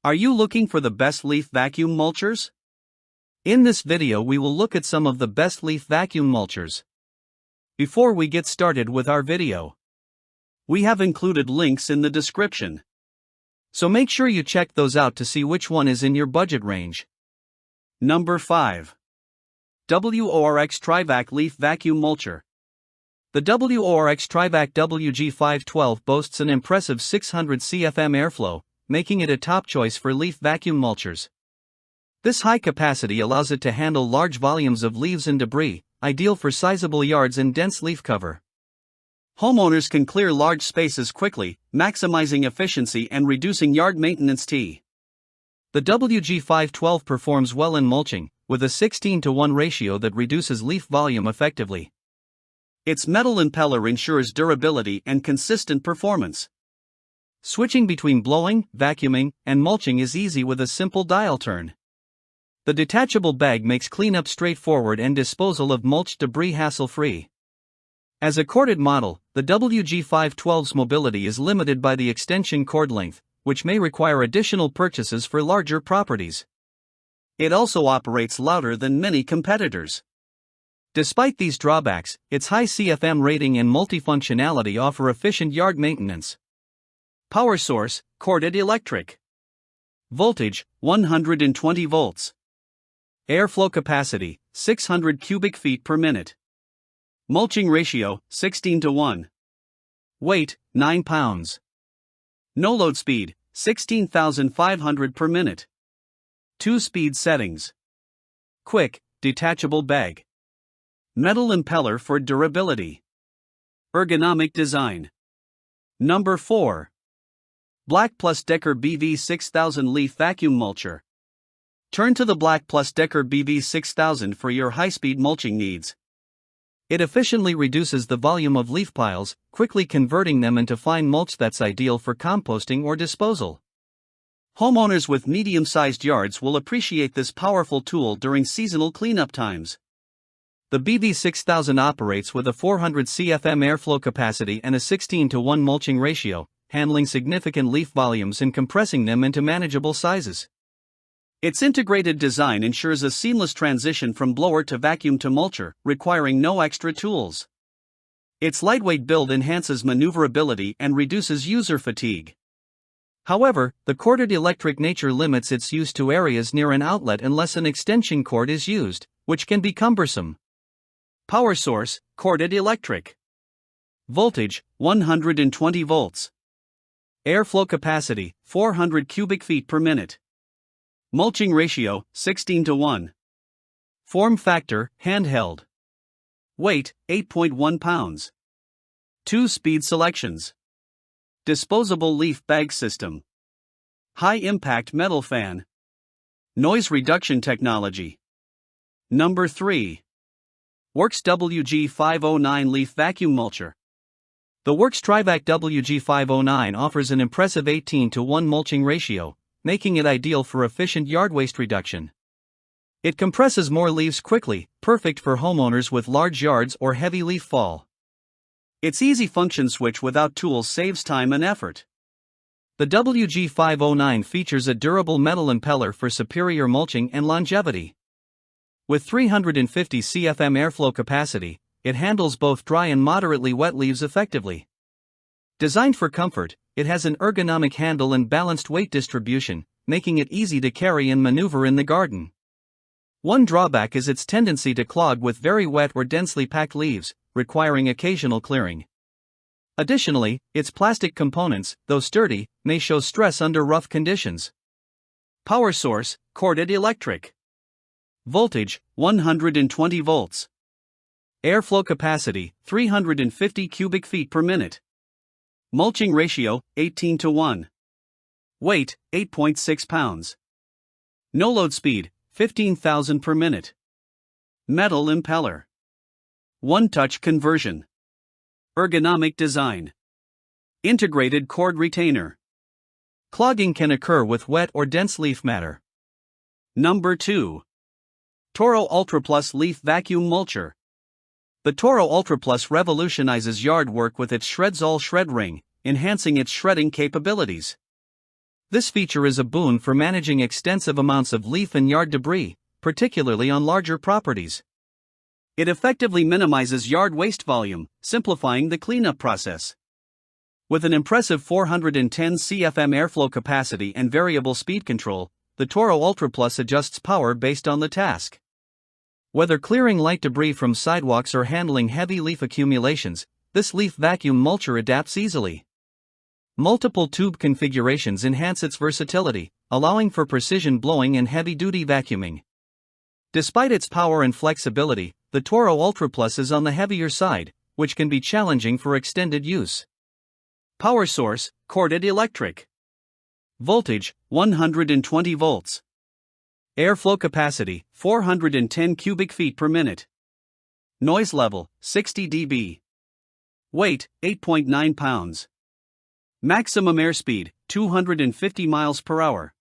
Are you looking for the best leaf vacuum mulchers? In this video we will look at some of the best leaf vacuum mulchers. Before we get started with our video, we have included links in the description. So make sure you check those out to see which one is in your budget range. Number 5. Worx Trivac Leaf Vacuum Mulcher. The Worx Trivac WG512 boasts an impressive 600 CFM airflow, making it a top choice for leaf vacuum mulchers. This high capacity allows it to handle large volumes of leaves and debris, ideal for sizable yards and dense leaf cover. Homeowners can clear large spaces quickly, maximizing efficiency and reducing yard maintenance time. The WG512 performs well in mulching, with a 16:1 ratio that reduces leaf volume effectively. Its metal impeller ensures durability and consistent performance. Switching between blowing, vacuuming, and mulching is easy with a simple dial turn. The detachable bag makes cleanup straightforward and disposal of mulched debris hassle-free. As a corded model, the WG512's mobility is limited by the extension cord length, which may require additional purchases for larger properties. It also operates louder than many competitors. Despite these drawbacks, its high CFM rating and multifunctionality offer efficient yard maintenance. Power source: corded electric. Voltage: 120 volts. Airflow capacity: 600 cubic feet per minute. Mulching ratio: 16:1. Weight: 9 pounds. No load speed: 16,500 per minute. 2-speed settings. Quick, detachable bag. Metal impeller for durability. Ergonomic design. Number 4. BLACK+DECKER BV6000 Leaf Vacuum Mulcher. Turn to the BLACK+DECKER BV6000 for your high-speed mulching needs. It efficiently reduces the volume of leaf piles, quickly converting them into fine mulch that's ideal for composting or disposal. Homeowners with medium-sized yards will appreciate this powerful tool during seasonal cleanup times. The BV6000 operates with a 400 CFM airflow capacity and a 16:1 mulching ratio, handling significant leaf volumes and compressing them into manageable sizes. Its integrated design ensures a seamless transition from blower to vacuum to mulcher, requiring no extra tools. Its lightweight build enhances maneuverability and reduces user fatigue. However, the corded electric nature limits its use to areas near an outlet unless an extension cord is used, which can be cumbersome. Power source: corded electric. Voltage: 120 volts. Airflow capacity: 400 cubic feet per minute. Mulching ratio: 16:1. Form factor: handheld. Weight: 8.1 pounds. 2-speed selections. Disposable leaf bag system. High impact metal fan. Noise reduction technology. Number 3. Worx WG509 Leaf Vacuum Mulcher. The Worx Trivac WG509 offers an impressive 18:1 mulching ratio, making it ideal for efficient yard waste reduction. It compresses more leaves quickly, perfect for homeowners with large yards or heavy leaf fall. Its easy function switch without tools saves time and effort. The WG509 features a durable metal impeller for superior mulching and longevity. With 350 CFM airflow capacity, it handles both dry and moderately wet leaves effectively. Designed for comfort, it has an ergonomic handle and balanced weight distribution, making it easy to carry and maneuver in the garden. One drawback is its tendency to clog with very wet or densely packed leaves, requiring occasional clearing. Additionally, its plastic components, though sturdy, may show stress under rough conditions. Power source: corded electric. Voltage: 120 volts. Airflow capacity: 350 cubic feet per minute. Mulching ratio: 18:1. Weight: 8.6 pounds. No load speed: 15,000 per minute. Metal impeller. One-touch conversion. Ergonomic design. Integrated cord retainer. Clogging can occur with wet or dense leaf matter. Number 2. Toro UltraPlus Leaf Vacuum Mulcher. The Toro UltraPlus revolutionizes yard work with its Shred-All shred ring, enhancing its shredding capabilities. This feature is a boon for managing extensive amounts of leaf and yard debris, particularly on larger properties. It effectively minimizes yard waste volume, simplifying the cleanup process. With an impressive 410 CFM airflow capacity and variable speed control, the Toro UltraPlus adjusts power based on the task. Whether clearing light debris from sidewalks or handling heavy leaf accumulations, this leaf vacuum mulcher adapts easily. Multiple tube configurations enhance its versatility, allowing for precision blowing and heavy-duty vacuuming. Despite its power and flexibility, the Toro UltraPlus is on the heavier side, which can be challenging for extended use. Power source: corded electric. Voltage: 120 volts. Airflow capacity: 410 cubic feet per minute. Noise level: 60 dB. Weight: 8.9 pounds. Maximum airspeed: 250 miles per hour.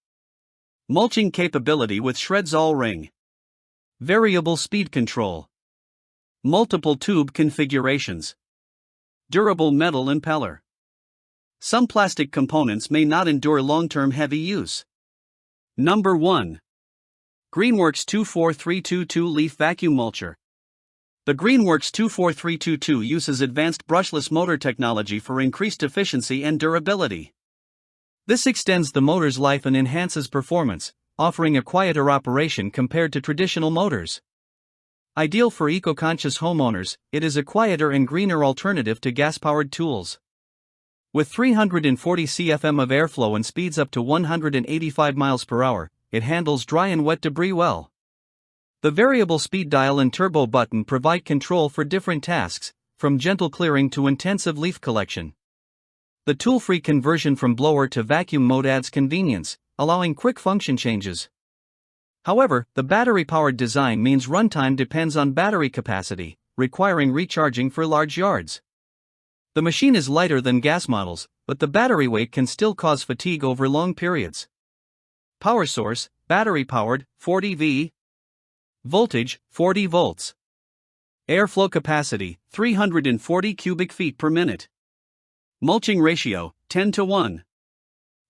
Mulching capability with shreds all ring. Variable speed control. Multiple tube configurations. Durable metal impeller. Some plastic components may not endure long-term heavy use. Number 1. Greenworks 24322 Leaf Vacuum Mulcher. The Greenworks 24322 uses advanced brushless motor technology for increased efficiency and durability. This extends the motor's life and enhances performance, offering a quieter operation compared to traditional motors. Ideal for eco-conscious homeowners, it is a quieter and greener alternative to gas-powered tools. With 340 CFM of airflow and speeds up to 185 miles per hour, it handles dry and wet debris well. The variable speed dial and turbo button provide control for different tasks, from gentle clearing to intensive leaf collection. The tool-free conversion from blower to vacuum mode adds convenience, allowing quick function changes. However, the battery-powered design means runtime depends on battery capacity, requiring recharging for large yards. The machine is lighter than gas models, but the battery weight can still cause fatigue over long periods. Power source: battery-powered, 40 V. Voltage: 40 volts. Airflow capacity: 340 cubic feet per minute. Mulching ratio: 10:1.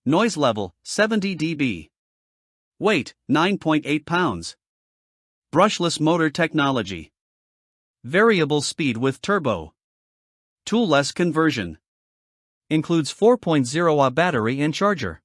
Noise level: 70 dB. Weight: 9.8 pounds. Brushless motor technology. Variable speed with turbo. Toolless conversion. Includes 4.0 Ah battery and charger.